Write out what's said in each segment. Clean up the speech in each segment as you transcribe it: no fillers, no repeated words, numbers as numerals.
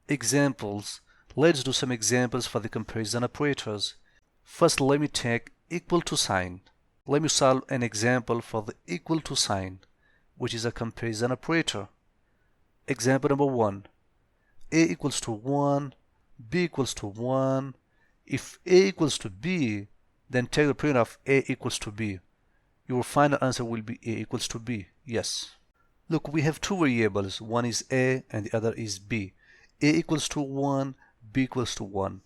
Examples. Let's do some examples for the comparison operators. First, let me take equal to sign. Let me solve an example for the equal to sign, which is a comparison operator. Example number 1. A equals to 1, B equals to 1. If A equals to B, then take the print of A equals to B. Your final answer will be A equals to B. Yes. Look, we have two variables. One is A and the other is B. A equals to 1, B equals to 1.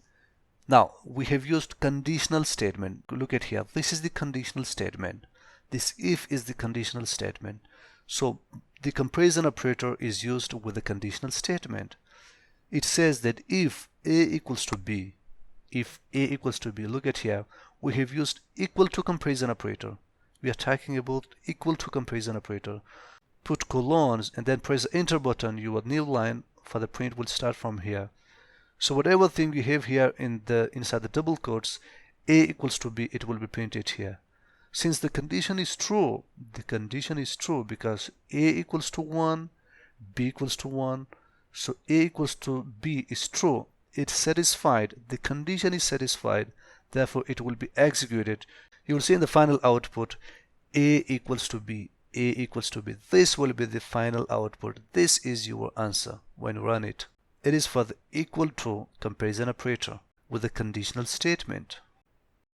Now, we have used conditional statement. Look at here. This is the conditional statement. This if is the conditional statement. So, the comparison operator is used with the conditional statement. It says that if A equals to B, look at here, we have used equal to comparison operator. We are talking about equal to comparison operator. Put colons and then press the enter button. Your new line for the print will start from here. So whatever thing you have here inside the double quotes, A equals to B, it will be printed here. Since the condition is true because A equals to 1, B equals to 1, so A equals to B is true. It's satisfied. The condition is satisfied. Therefore, it will be executed. You will see in the final output, A equals to B, A equals to B. This will be the final output. This is your answer when you run it. It is for the equal to comparison operator with a conditional statement.